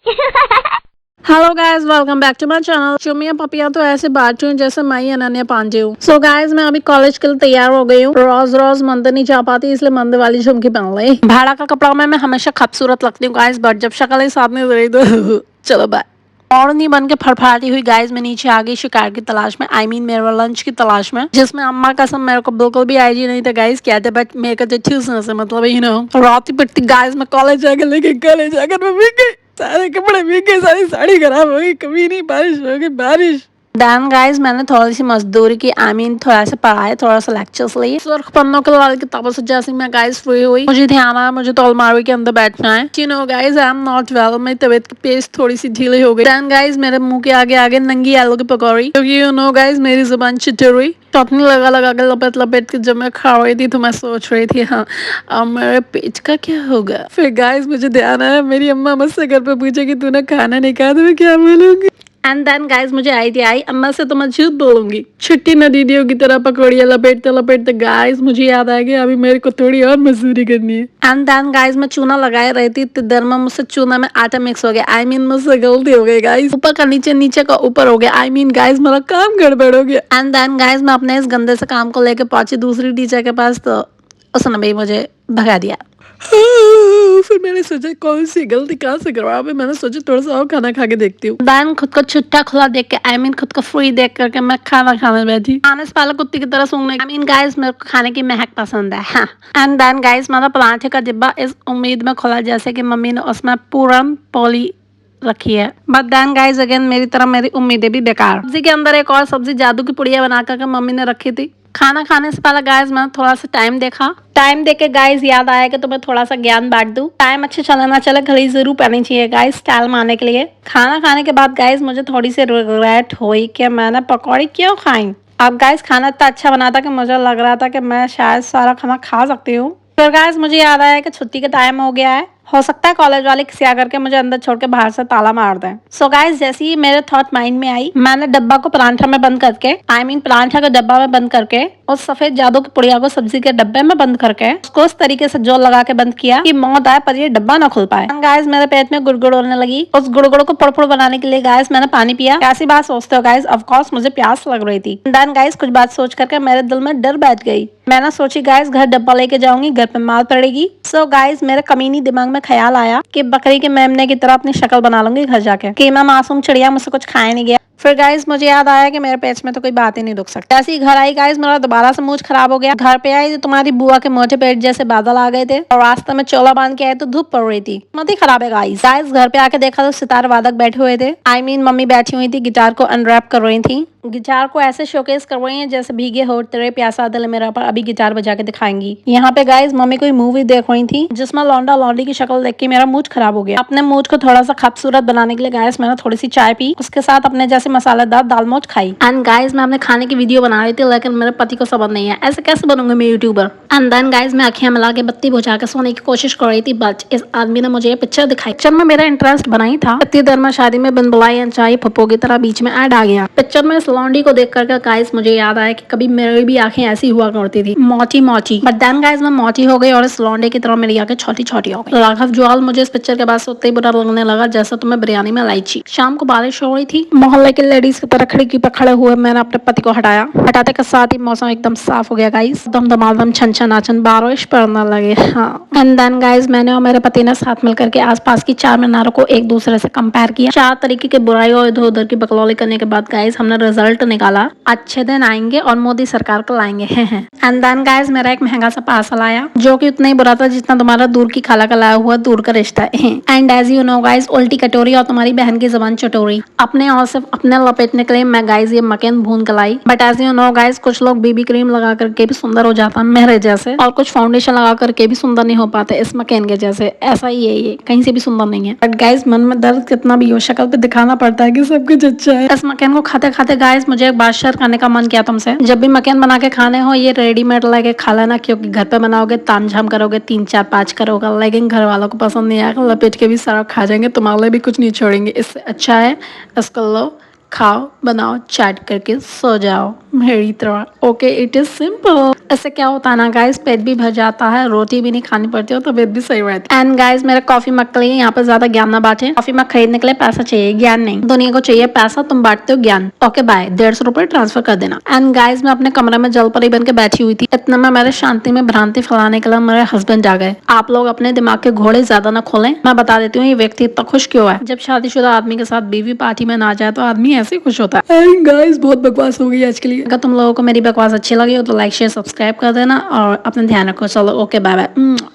Hello guys, welcome back to my channel. चुमिया पपिया तो ऐसे बात रही हूँ जैसे मैं ही अनन्या पांडे हूँ। सो गाइस, मैं अभी कॉलेज के लिए तैयार हो गई हूँ। रोज रोज मंदिर नहीं जा पाती, इसलिए मंदिर वाली झुमकी पहन ली। भाड़ा का कपड़ा में मैं हमेशा खूबसूरत लगती हूँ गाइस, बट जब शक्ल ही साथ में रही तो चलो बाय। और नहीं बन के फड़फड़ाती हुई गाइस मैं नीचे आ गई शिकार की तलाश में, आई मीन मेरे लंच की तलाश में, जिसमें अम्मा कसम मेरे को बिल्कुल भी आईजी नहीं था गाइस। क्या था बट मेरे को जो ट्यूशन से मतलब रात पिटती गाइस मैं कॉलेज जाकर लेके कॉलेज जाकर मैं भीग गई, सारे कपड़े भीग गए, सारी साड़ी खराब हो गई, कभी नहीं बारिश हो गई बारिश। डैन गाइस, मैंने थोड़ी सी मजदूरी की, आई मीन थोड़ा सा पढ़ाई, थोड़ा सा लेक्चर्स लिए। सुर्ख पन्नों के लाल किताबों से जैसे मैं गाइस फ्री हुई, मुझे ध्यान आया मुझे तो अलमारी के अंदर बैठना है। You know guys, I am not well, मेरी तबीयत की पेस थोड़ी सी ढीली हो गई। डैन गाइस, मेरे मुंह के आगे आगे नंगी आलू की पकौड़ी, क्योंकि यू नो गाइस मेरी जुबान चिट्टर हुई। चटनी लगा लगा के लपेट लपेट के जब मैं खा रही थी तो मैं सोच रही थी हाँ अब मेरे पेट का क्या होगा। फिर गाइस मुझे ध्यान आया मेरी अम्मा मुझसे घर पे पूछे कि तूने खाना नहीं खाया तो मैं क्या बोलूंगी। एंड देन गाइस मुझे आइडिया आई, अम्मा से तो मैं झूठ बोलूंगी। छुट्टी न दीदियों की तरह पकौड़ियाँ लपेटते लपेटते गाइस मुझे याद आ गया अभी मेरे को थोड़ी और मजदूरी करनी है। एंड देन गाइस मैं चूना लगाए रही थी, इतनी देर में मुझसे चूना में आटा मिक्स हो गया, आई मीन मुझसे गलती हो गई गाइस। ऊपर का नीचे, नीचे का ऊपर हो गया, आई मीन गाइस मेरा काम गड़बड़ हो गया। एंड देन गाइस मैं अपने इस गंदे से काम को लेके पहुंची दूसरी टीचर के पास, तो उसने भी मुझे भगा दिया। फिर मैंने सोचा कौन सी गलती कहाँ से करवा, फिर मैंने सोचा थोड़ा सा और खाना खा के देखती हूँ। देन खुद को छुट्टा खुला देख के, आई मीन खुद को फ्री देख करके मैं खाना खाने बैठी। खाने से पहले कुत्ती की तरह सूंघने, आई मीन गाइस मेरे को खाने की महक पसंद है हाँ। एंड देन गाइस मेरा पराठे का डिब्बा इस उम्मीद में खुला जैसे कि मम्मी ने उसमें पूरन पोली रखी है, बट देन गाइस अगेन मेरी तरह मेरी उम्मीदें भी बेकार। सब्जी के अंदर एक और सब्जी जादू की पुड़िया बना कर मम्मी ने रखी थी। खाना खाने से पहले गाइस मैंने थोड़ा सा टाइम देखा, टाइम देख के गाइस याद आया कि तुम्हें थोड़ा सा ज्ञान बांट दूं। टाइम अच्छे चले ना चले घड़ी जरूर पहननी चाहिए गाइस स्टाइल मारने के लिए। खाना खाने के बाद गाइस मुझे थोड़ी सी रिग्रेट हुई कि मैंने पकौड़ी क्यों खाई। अब गाइस खाना इतना अच्छा बना था कि मुझे लग रहा था कि मैं शायद सारा खाना खा सकती हूँ। फिर गाइस मुझे याद आया कि छुट्टी का टाइम हो गया है, हो सकता है कॉलेज वाले किसी आकर के मुझे अंदर छोड़ के बाहर से ताला मार दें। सो गाइस जैसे ही मेरे थॉट माइंड में आई, मैंने डब्बा को परांठा में बंद करके, आई मीन परांठा को डब्बा में बंद करके और सफेद जादू की पुड़िया को सब्जी के डब्बे में बंद करके उसको उस तरीके से जोर लगा के बंद किया कि मौत आए पर ये डब्बा ना खुल पाए। गाइस मेरे पेट में गुड़गुड़ होने लगी। उस गुड़गुड़ को पुड़पुड़ बनाने के लिए गाइस मैंने पानी पिया। कैसी बात सोचते हो गाइस, ऑफ कोर्स मुझे प्यास लग रही थी। देन गाइस कुछ बात सोच करके मेरे दिल में डर बैठ गई। मैंने सोची गाइस घर डब्बा लेके जाऊंगी, घर पे मार पड़ेगी। सो गाइस मेरे कमीनी दिमाग में ख्याल आया कि बकरी के मेमने की तरह अपनी शक्ल बना लूंगी घर जाके कि मैं मासूम चिड़िया, मुझसे कुछ खाया नहीं गया। फिर गाइस मुझे याद आया कि मेरे पेट में तो कोई बात ही नहीं दुख सकती। ऐसे ही घर आई गाइस मेरा दोबारा से मूड खराब हो गया। घर पे आई तो तुम्हारी बुआ के मोटे पेट जैसे बादल आ गए थे और रास्ते में चोला बांध के आए तो धूप पड़ रही थी। मत ही खराब है गाइस। घर पे आके देखा तो सितार वादक बैठे हुए थे, आई मीन मम्मी बैठी हुई थी गिटार को अनरैप कर रही थी। गिटार को ऐसे शोकेस कर रही हैं जैसे भीगे होठ तेरे प्यासा दिल मेरा पर अभी गिटार बजा के दिखाएंगी। यहाँ पे गाइस मम्मी कोई मूवी देख रही थी जिसमें लौंडा लौंडी की शक्ल देख के मेरा मूड खराब हो गया। अपने मूड को थोड़ा सा खूबसूरत बनाने के लिए गाइस मैंने थोड़ी सी चाय पी, उसके साथ अपने जैसे मसालेदार दाल मोठ खाई। एंड गाइस मैं अपने खाने की वीडियो बना रही थी लेकिन मेरे पति को सब्र नहीं है, ऐसे कैसे बनूंगी मैं यूट्यूबर। एंड देन गाइस मैं आँखें मिला के बत्ती बुझा के सोने की कोशिश कर रही थी, बट इस आदमी ने मुझे ये पिक्चर दिखाई। पिक्चर में मेरा इंटरेस्ट बना ही था। इतनी देर में शादी में बिन बुलाई अनचाही पप्पो की तरह बीच में ऐड आ गया। पिक्चर में इस लौंडी को देख कर गाइस मुझे याद आया कि कभी मेरी भी आंखें ऐसी हुआ करती थी, मोटी मोटी, बट देन गाइस मैं मोटी हो गई और इस लौंडे की तरह मेरी आंखें छोटी छोटी हो गई। राघव जुआल मुझे इस पिक्चर के बाद से उतना ही बुरा लगने लगा जैसा तुम्हें बिरयानी में इलायची। शाम को बारिश हो रही थी, मोहल्ले के लेडीज की तरह खिड़की पर खड़े हुए मैंने अपने पति को हटाया। हटाते के साथ ही मौसम एकदम साफ हो गया गाइस, दम दमादम छन छन आचन बारिश पड़ने लगे हाँ। एंड देन गाइस मैंने और मेरे पति ने साथ मिलकर के आसपास की 4 मीनारों को एक दूसरे से कंपेयर किया। 4 तरीके के बुराई और इधर उधर की बकलौली करने के बाद गाइस हमने रिजल्ट निकाला, अच्छे दिन आएंगे और मोदी सरकार को लाएंगे एंड देन गाइस मेरा एक महंगा सा पार्सल आया जो कि उतना ही बुरा था जितना तुम्हारा दूर की खाला का लाया हुआ दूर का रिश्ता है। And as you know guys उल्टी कटोरी और तुम्हारी बहन की जबान चटोरी। अपने और सिर्फ अपने लपेटने के लिए मैं गाइस ये मकेन भून के लाई, but as you know guys कुछ लोग बीबी क्रीम लगा करके भी सुंदर हो जाता मेरे जैसे, और कुछ फाउंडेशन लगा करके भी सुंदर नहीं हो पाते इस मकेन के जैसे। ऐसा ही है, ये कहीं से भी सुंदर नहीं है, बट गाइस मन में दर्द कितना भी हो शक्ल पे दिखाना पड़ता है कि सब कुछ अच्छा है। इस मकेन को खाते खाते गाइस मुझे एक बात शेयर करने का मन किया तुमसे। जब भी मकेन बना के खाने हो ये रेडीमेड लेके खा लेना, क्योंकि घर पे बनाओगे तामझाम करोगे, 3 4 5 करोगे, लेकिन घर वालों को पसंद नहीं आएगा, लपेट के भी सारा खा जाएंगे, तुम्हारे लिए भी कुछ नहीं छोड़ेंगे। इससे अच्छा है इसको लो, खाओ बनाओ चैट करके सो जाओ मेरी तरह। Okay it is simple. इससे क्या होता है ना गाइस, पेट भी भर जाता है, रोटी भी नहीं खानी पड़ती हो, तबीयत भी सही रहती है। एंड गाइस मेरा कॉफी मग के लिए यहाँ पे ज्यादा ज्ञान ना बांटे। कॉफी मग खरीदने के लिए पैसा चाहिए, ज्ञान नहीं। दुनिया को चाहिए पैसा, तुम बांटते हो ज्ञान। ओके बाय, 150 रुपए ट्रांसफर कर देना। एंड गाइस मैं अपने कमरे में जलपरी बन के बैठी हुई थी, इतना में मेरे शांति में भ्रांति फैलाने के लिए मेरे हस्बैंड आ गए। आप लोग अपने दिमाग के घोड़े ज्यादा ना खोलें। मैं बता देती हूँ ये व्यक्ति इतना खुश क्यों है। जब शादीशुदा आदमी के साथ बीवी पार्टी में ना जाए तो आदमी ऐसे खुश होता है। एंड गाइस बहुत बकवास हो गई आज के लिए। अगर तुम लोगों को मेरी बकवास अच्छी लगी हो तो लाइक शेयर सब्सक्राइब कर देना और अपना ध्यान रखो। चलो ओके बाय बाय।